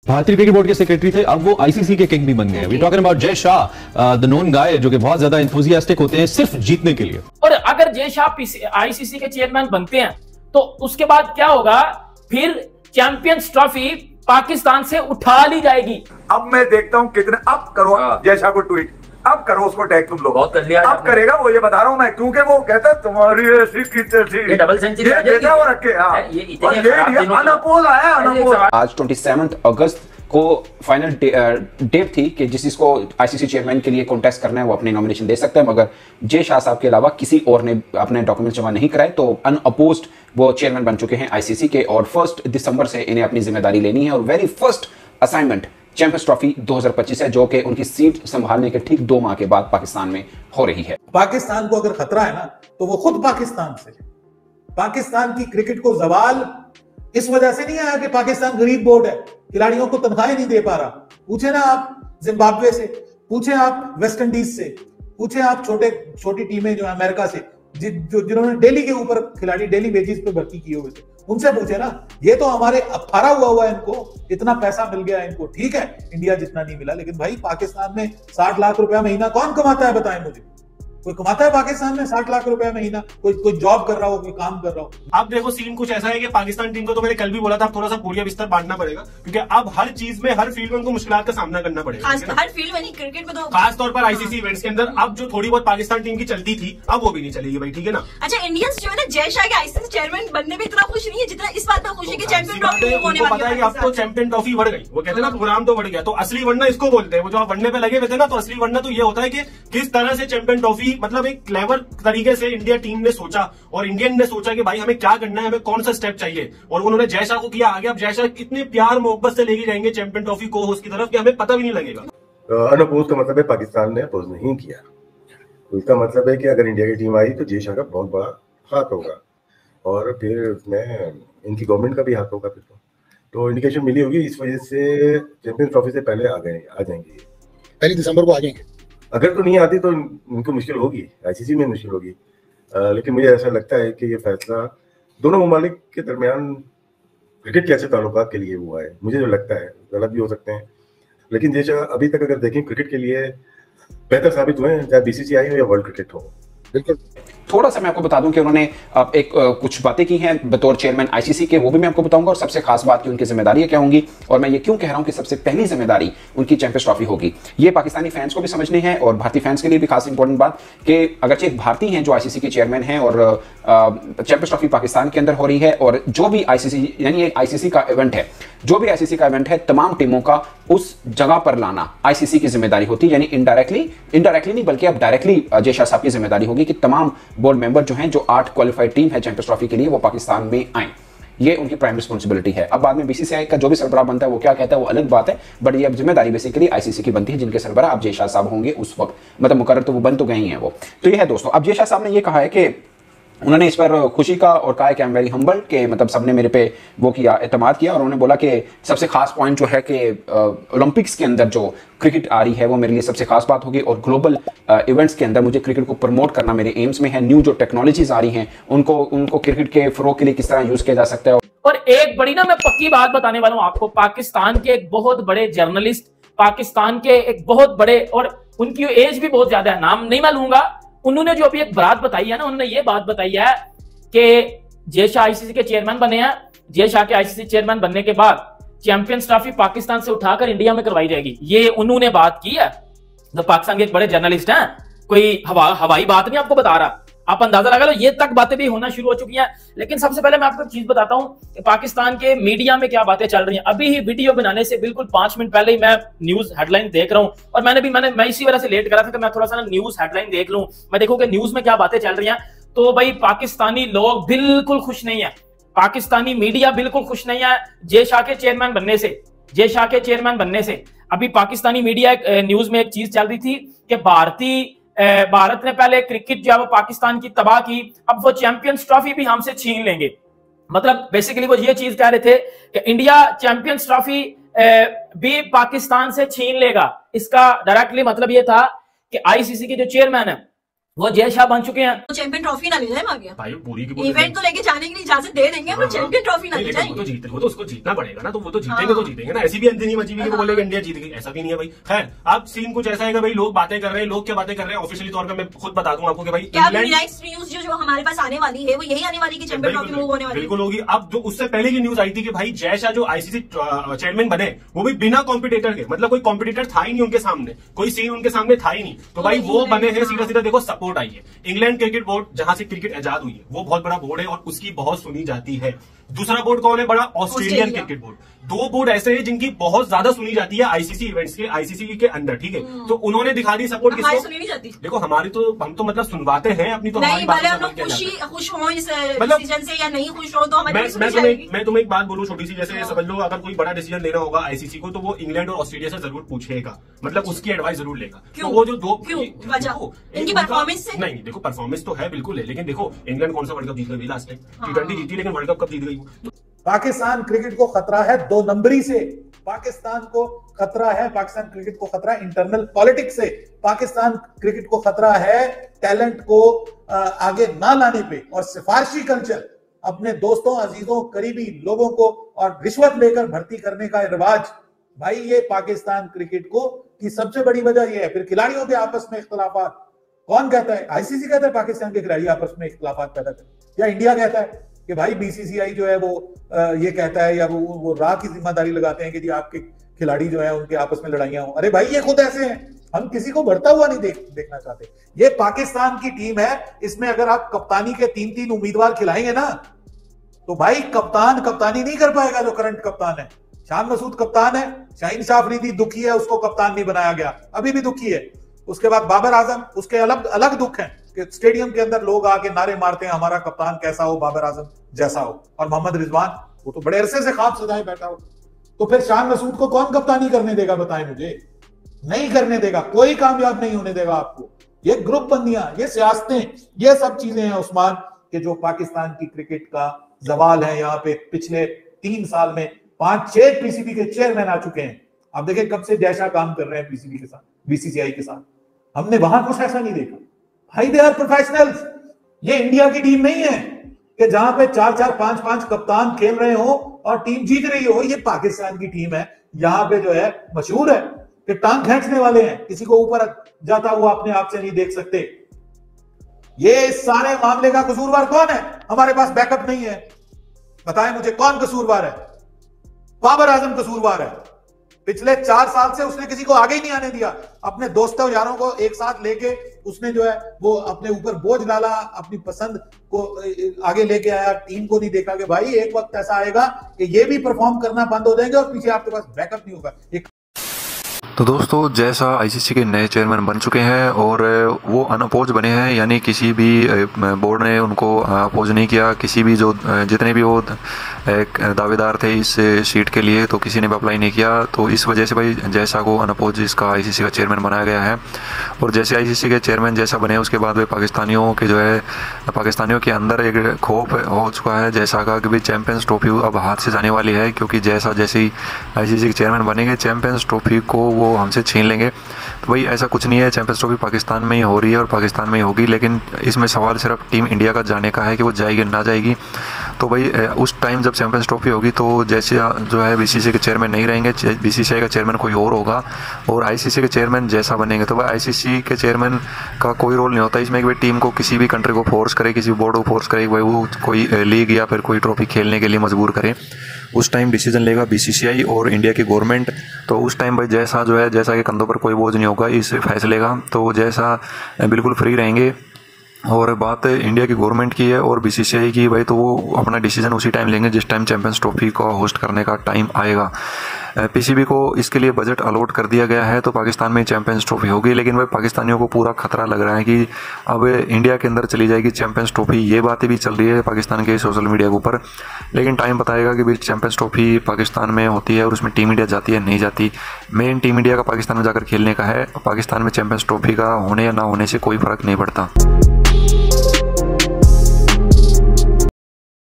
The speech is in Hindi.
भारतीय क्रिकेट बोर्ड के सेक्रेटरी थे, अब वो आईसीसी के किंग भी बन गए। We talking about Jay Shah, the known गाय, जो कि बहुत ज्यादा एंथुसियास्टिक होते हैं सिर्फ जीतने के लिए। और अगर जय शाह आईसीसी के चेयरमैन बनते हैं तो उसके बाद क्या होगा, फिर चैंपियंस ट्रॉफी पाकिस्तान से उठा ली जाएगी। अब मैं देखता हूं कितने, अब करो जय शाह को ट्वीट, अब करो उसको टैग, तुम लोग बहुत कर लिया, अब करेगा वो, ये बता रहा हूं मैं, क्योंकि वो कहता है तुम्हारी ऐसी थी, ये डबल सेंचुरी बेटा वो रखे। ये अनअपोज आया, अनअपोज। आज 27 अगस्त को फाइनल डेट थी कि जिसको आईसीसी चेयरमैन के लिए कॉन्टेस्ट करना है वो अपनी नॉमिनेशन दे सकते हैं, मगर जय शाह साहब के अलावा किसी और ने अपने डॉक्यूमेंट जमा नहीं कराए, तो अनअपोज्ड वो चेयरमैन बन चुके हैं आईसीसी के, और 1 दिसंबर से इन्हें अपनी जिम्मेदारी लेनी है। और very first assignment champions trophy 2025 है, जो कि उनकी सीट संभालने के ठीक 2 माह के बाद पाकिस्तान में हो रही है। पाकिस्तान को अगर खतरा है ना तो वो खुद पाकिस्तान से। पाकिस्तान की क्रिकेट को जवाल इस वजह से नहीं आया कि पाकिस्तान गरीब बोर्ड है, खिलाड़ियों को तनख्वाहें नहीं दे पा रहा। पूछे ना आप जिम्बाब्वे से, पूछे आप वेस्ट इंडीज से, पूछे आप छोटी टीमें जो अमेरिका से, जिन्होंने डेली के ऊपर खिलाड़ी डेली बेसिस पे भर्ती किए हुए थे, उनसे पूछे ना। ये तो हमारे अफारा हुआ है, इनको इतना पैसा मिल गया इनको, ठीक है इंडिया जितना नहीं मिला, लेकिन भाई पाकिस्तान में 60 लाख रुपया महीना कौन कमाता है, बताएं मुझे। कोई कमाता है पाकिस्तान में 60 लाख रुपया महीना? कोई जॉब कर रहा हो, कोई काम कर रहा हो? अब देखो सीन कुछ ऐसा है कि पाकिस्तान टीम को, तो मैंने कल भी बोला था, थोड़ा सा बोरिया बिस्तर बांटना पड़ेगा, क्योंकि अब हर चीज में, हर फील्ड में उनको मुश्किलात का सामना करना पड़ेगा। हर फील्ड में नहीं, क्रिकेट में तो खासतौर पर आईसीसी इवेंट्स के अंदर अब जो थोड़ी बहुत पाकिस्तान टीम की चलती थी, अब वो भी नहीं चलेगी भाई, ठीक है ना। अच्छा, इंडियंस जो है ना जय शाह के आईसीसी चेयरमैन बनने में इतना खुश नहीं है जितना इस बात में खुश है कि चैंपियन ट्रॉफी होने वाली है। अब तो चैंपियन ट्रॉफी बढ़ गई, वो कहते हैं ना प्रोग्राम तो बढ़ गया, तो असली वरना इसको बोलते हैं। वो जो बढ़ने पे लगे हुए थे ना, तो असली वरना तो ये होता है कि किस तरह से चैंपियन ट्रॉफी, मतलब एक क्लेवर तरीके से इंडिया टीम ने सोचा, और इंडियन ने सोचा कि भाई हमें क्या करना है, हमें कौन सा स्टेप चाहिए, और उन्होंने जय शाह को किया आगे। अब जय शाह कितने प्यार मोहब्बत से लेके जाएंगे चैंपियन ट्रॉफी को होस्ट की तरफ कि हमें पता भी नहीं लगेगा। अनअपोज का मतलब है पाकिस्तान ने अपोज नहीं किया, तो इसका मतलब है कि अगर इंडिया की टीम आई तो जय शाह का बहुत बड़ा हाथ होगा, और फिर उसमें इनकी गवर्नमेंट का भी हाथ होगा। फिर तो इंडिकेशन मिली होगी, इस वजह से चैंपियंस ट्रॉफी से पहले आ जाएंगे, 1 दिसंबर को आ जाएंगे। अगर तो नहीं आती तो इनको मुश्किल होगी, आईसीसी में मुश्किल होगी। लेकिन मुझे ऐसा लगता है कि ये फैसला दोनों ममालिक के दरमियान क्रिकेट के अच्छे ताल्लुकात के लिए हुआ है। मुझे जो लगता है, गलत भी हो सकते हैं, लेकिन जैसे अभी तक अगर देखें क्रिकेट के लिए बेहतर साबित हुए हैं, चाहे बीसीसीआई हो या वर्ल्ड क्रिकेट हो। बिल्कुल। थोड़ा सा मैं आपको बता दूं कि उन्होंने कुछ बातें की हैं बतौर चेयरमैन आईसीसी के, वो भी मैं आपको बताऊंगा, और सबसे खास बात की उनकी जिम्मेदारियां क्या होंगी, और मैं ये क्यों कह रहा हूं कि सबसे पहली जिम्मेदारी उनकी चैंपियंस ट्रॉफी होगी। ये पाकिस्तानी फैंस को भी समझनी है, और भारतीय फैंस के लिए भी खास इंपॉर्टेंट बात कि अगरचे एक भारतीय हैं जो आईसीसी के चेयरमैन हैं, और चैंपियंस ट्रॉफी पाकिस्तान के अंदर हो रही है, और जो भी आईसीसी, यानी आईसीसी का इवेंट है, जो भी आईसीसी का इवेंट है, तमाम टीमों का उस जगह पर लाना आईसीसी की जिम्मेदारी होती है। यानी इनडायरेक्टली नहीं बल्कि अब डायरेक्टली जय शाह साहब की जिम्मेदारी होगी कि तमाम बोर्ड मेंबर जो हैं, जो 8 क्वालिफाइड टीम है चैंपियंस ट्रॉफी के लिए, वो पाकिस्तान में आए। ये उनकी प्राइम रिस्पॉन्सिबिलिटी है। अब बाद में बीसीसीआई का जो भी सरबराह बनता है वो क्या कहता है वो अलग बात है, बट ये अब जिम्मेदारी बेसिकली आईसीसी की बनती है, जिनके सरबराह अब जय शाह साहब होंगे उस वक्त, मतलब मुकर्रर तो वो बन तो गए ही हैं वो। तो ये है दोस्तों। अब जय शाह साहब ने ये कहा है कि उन्होंने इस पर खुशी का और कहा कि आई एम वेरी हम्बल्ड, के मतलब सबने मेरे पे वो किया, एतमाद किया, और उन्होंने बोला कि सबसे खास पॉइंट जो है कि ओलंपिक्स के अंदर जो क्रिकेट आ रही है वो मेरे लिए सबसे खास बात होगी, और ग्लोबल इवेंट्स के अंदर मुझे क्रिकेट को प्रमोट करना मेरे एम्स में है। न्यू जो टेक्नोलॉजीज आ रही हैं उनको क्रिकेट के फरोग के लिए किस तरह यूज किया जा सकता है। और एक बड़ी ना मैं पक्की बात बताने वाला हूं आपको, पाकिस्तान के एक बहुत बड़े जर्नलिस्ट, पाकिस्तान के एक बहुत बड़े, और उनकी एज भी बहुत ज्यादा है, नाम नहीं मैं लूंगा, उन्होंने जो अभी एक बात बताई है ना, उन्होंने ये बात बताई है कि जय शाह आईसीसी के चेयरमैन बने हैं, जय शाह के आईसीसी चेयरमैन बनने के बाद चैंपियंस ट्रॉफी पाकिस्तान से उठाकर इंडिया में करवाई जाएगी। ये उन्होंने बात की है, जो पाकिस्तान के एक बड़े जर्नलिस्ट हैं, कोई हवाई बात नहीं आपको बता रहा, आप अंदाजा लगा लो, ये तक बातें भी होना शुरू हो चुकी हैं। लेकिन सबसे पहले मैं आपको एक चीज बताता हूं कि पाकिस्तान के मीडिया में क्या बातें चल रही हैं। अभी ही वीडियो बनाने से बिल्कुल 5 मिनट पहले ही मैं न्यूज हेडलाइन देख रहा हूं, और मैं इसी वजह से लेट करा था कि मैं थोड़ा सा न्यूज हेडलाइन देख लूं, मैं देखूं कि न्यूज में क्या बातें चल रही हैं। तो भाई पाकिस्तानी लोग बिल्कुल खुश नहीं है, पाकिस्तानी मीडिया बिल्कुल खुश नहीं है जय शाह के चेयरमैन बनने से, जय शाह के चेयरमैन बनने से। अभी पाकिस्तानी मीडिया न्यूज में एक चीज चल रही थी कि भारत ने पहले क्रिकेट जो है वो पाकिस्तान की तबाह की, अब वो चैंपियंस ट्रॉफी भी हमसे छीन लेंगे। मतलब बेसिकली वो ये चीज कह रहे थे कि इंडिया चैंपियंस ट्रॉफी भी पाकिस्तान से छीन लेगा। इसका डायरेक्टली मतलब ये था कि आईसीसी के जो चेयरमैन है वो जय शाह बन चुके हैं। तो चैंपियन ट्रॉफी ना ले जाए आगे भाई पूरी की पूरी इवेंट तो लेके जाने की इजाजत दे देंगे, पर चैंपियन ट्रॉफी ना ले जाए। वो तो जीते, वो तो उसको जीतना पड़ेगा ना, तो वो तो जीतेंगे तो जीतेंगे ना। ऐसी भी अंत नहीं मची हुई कि वो बोलेगा इंडिया जीत गई, ऐसा भी नहीं है भाई। खैर अब सीन कुछ ऐसा है कि भाई लोग बातें कर रहे हैं, लोग क्या बातें कर रहे हैं ऑफिशियली तौर पर मैं खुद बता दूं आपको कि भाई क्या न्यूज जो हमारे पास आने वाली है वो यही आने वाली कि चैंपियन ट्रॉफी मूव होने वाली बिल्कुल होगी। अब जो उससे पहले की न्यूज आई थी कि भाई जय शाह जो आईसीसी चेयरमैन बने वो भी बिना कॉम्पिटिटर के, मतलब कोई कॉम्पिटिटर था ही नहीं उनके सामने, कोई सीन उनके सामने था ही नहीं, तो भाई वो बने हैं। सीधा सीधा देखो सपोर्ट आई है। इंग्लैंड क्रिकेट बोर्ड जहां से क्रिकेट आजाद हुई है वो बहुत बड़ा बोर्ड है और उसकी बहुत सुनी जाती है। दूसरा बोर्ड कौन है बड़ा? Australian cricket board. दो बोर्ड ऐसे हैं जिनकी बहुत ज्यादा सुनी जाती है आईसीसी इवेंट्स के, आईसीसी के अंदर, ठीक है। तो उन्होंने दिखा दी सपोर्ट किसको? सुनी नहीं जाती। देखो हमारी तो हम तो मतलब सुनवाते हैं अपनी, तो नहीं भले हम लोग खुश हो इस डिसीजन से या नहीं खुश हो तो मैं तुम्हें एक बात बोलूं छोटी सी, जैसे समझ लो अगर कोई बड़ा डिसीजन लेना होगा आईसीसी को तो वो इंग्लैंड और ऑस्ट्रेलिया से जरूर पूछेगा, मतलब उसकी एडवाइस जरूर लेगा। तो वो जो दो इनकी परफॉर्मेंस से नहीं, देखो परफॉर्मेंस तो है बिल्कुल है, लेकिन देखो इंग्लैंड कौन सा वर्ल्ड कप जीत गई लास्ट टाइम? T20 जीती लेकिन वर्ल्ड कप कब जीत गई? पाकिस्तान क्रिकेट को खतरा है 2 नंबरी से। पाकिस्तान को खतरा है, पाकिस्तान क्रिकेट को खतरा है इंटरनल पॉलिटिक्स से। पाकिस्तान क्रिकेट को खतरा है टैलेंट को आगे ना लाने पे और सिफारिशी कल्चर, अपने दोस्तों अजीजों करीबी लोगों को और रिश्वत लेकर भर्ती करने का रिवाज। भाई ये पाकिस्तान क्रिकेट को की सबसे बड़ी वजह ये है। फिर खिलाड़ियों के आपस में इख्तलाफात कौन कहता है? आईसीसी कहता है पाकिस्तान के खिलाड़ी आपस में इख्तलाफात पैदा करते, या इंडिया कहता है कि भाई बीसीसीआई जो है वो ये कहता है, या वो राह की जिम्मेदारी लगाते हैं कि जी आपके खिलाड़ी जो है उनके आपस में लड़ाइयां हो। अरे भाई ये खुद ऐसे हैं, हम किसी को बढ़ता हुआ नहीं देखना चाहते। ये पाकिस्तान की टीम है, इसमें अगर आप कप्तानी के 3-3 उम्मीदवार खिलाएंगे ना तो भाई कप्तान कप्तानी नहीं कर पाएगा जो करंट कप्तान है। शान मसूद कप्तान है, शाहीन शाह अफरीदी दुखी है, उसको कप्तान नहीं बनाया गया, अभी भी दुखी है। उसके बाद बाबर आजम, उसके अलग अलग दुख हैं कि स्टेडियम के अंदर लोग आके नारे मारते हैं हमारा कप्तान कैसा हो, बाबर आजम जैसा हो। और मोहम्मद रिजवान वो तो बड़े अरसे से ख्वाब सजाए बैठा हो। तो फिर शान मसूद को कौन कप्तानी करने देगा? बताएं मुझे। नहीं करने देगा, कोई कामयाब नहीं होने देगा आपको। ये ग्रुप बंदियां, ये सियासतें, ये सब चीजें हैं उस्मान के जो पाकिस्तान की क्रिकेट का जवाल है। यहाँ पे पिछले 3 साल में 5-6 पीसीबी के चेयरमैन आ चुके हैं। आप देखिए कब से जय शाह काम कर रहे हैं पीसीबी के साथ, बीसीसीआई के साथ। हमने वहां कुछ ऐसा नहीं देखा। भाई दे आर प्रोफेशनल्स। ये इंडिया की टीम नहीं है कि जहां पे 4-4, 5-5 कप्तान खेल रहे हो और टीम जीत रही हो। ये पाकिस्तान की टीम है, यहाँ पे जो है मशहूर है कि टांग खींचने वाले हैं, किसी को ऊपर जाता हुआ अपने आप से नहीं देख सकते। ये सारे मामले का कसूरवार कौन है? हमारे पास बैकअप नहीं है। बताएं मुझे कौन कसूरवार है? बाबर आजम कसूरवार है। पिछले 4 साल से उसने किसी को आगे ही नहीं आने दिया। अपने दोस्तों यारों को एक साथ लेके उसने जो है वो अपने ऊपर बोझ डाला, अपनी पसंद को आगे लेके आया। टीम को नहीं देखा कि भाई एक वक्त ऐसा आएगा कि ये भी परफॉर्म करना बंद हो जाएंगे और पीछे आपके पास बैकअप नहीं होगा। तो दोस्तों जय शाह आईसीसी के नए चेयरमैन बन चुके हैं और वो अनअपोज बने हैं, यानी किसी भी बोर्ड ने उनको अपोज नहीं किया। किसी भी जो जितने भी वो दावेदार थे इस सीट के लिए तो किसी ने भी अप्लाई नहीं किया। तो इस वजह से भाई जय शाह को अनअपोज इसका आईसीसी का चेयरमैन बनाया गया है। और जैसे आईसीसी के चेयरमैन जैसा बने उसके बाद भाई पाकिस्तानियों के जो है पाकिस्तानियों के अंदर एक खौफ हो चुका है जय शाह का कि भाई चैंपियंस ट्रॉफी अब हाथ से जाने वाली है, क्योंकि जय शाह जैसे ही आईसीसी के चेयरमैन बनेंगे चैंपियंस ट्रॉफी को वो हमसे छीन लेंगे। तो भाई ऐसा कुछ नहीं है, चैंपियंस ट्रॉफी पाकिस्तान में ही हो रही है और पाकिस्तान में ही होगी। लेकिन इसमें सवाल सिर्फ टीम इंडिया का जाने का है कि वो जाएगी ना जाएगी। तो भाई उस टाइम जब चैंपियंस ट्रॉफी होगी तो जैसे जो है बीसीसीआई के चेयरमैन नहीं रहेंगे, बीसीसीआई का चेयरमैन कोई और होगा और आईसीसी के चेयरमैन जैसा बनेंगे। तो भाई आईसीसी के चेयरमैन का कोई रोल नहीं होता इसमें कि भाई टीम को किसी भी कंट्री को फोर्स करे, किसी बोर्ड को फोर्स करे भाई वो कोई लीग या फिर कोई ट्रॉफी खेलने के लिए मजबूर करे। उस टाइम डिसीजन लेगा बीसीसीआई और इंडिया की गवर्नमेंट। तो उस टाइम भाई जैसा जो है जैसा के कंधों पर कोई बोझ नहीं होगा इस फैसले का, तो जैसा बिल्कुल फ्री रहेंगे। और बात इंडिया की गवर्नमेंट की है और बीसीसीआई की भाई, तो वो अपना डिसीजन उसी टाइम लेंगे जिस टाइम चैंपियंस ट्रॉफी को होस्ट करने का टाइम आएगा। पीसीबी को इसके लिए बजट अलॉट कर दिया गया है तो पाकिस्तान में चैंपियंस ट्रॉफी होगी। लेकिन भाई पाकिस्तानियों को पूरा खतरा लग रहा है कि अब इंडिया के अंदर चली जाएगी चैंपियंस ट्रॉफी। ये बातें भी चल रही है पाकिस्तान के सोशल मीडिया के ऊपर, लेकिन टाइम बताएगा कि भाई चैंपियंस ट्रॉफी पाकिस्तान में होती है और उसमें टीम इंडिया जाती है नहीं जाती। मेन टीम इंडिया का पाकिस्तान में जाकर खेलने का है। पाकिस्तान में चैंपियंस ट्रॉफी का होने या ना होने से कोई फर्क नहीं पड़ता।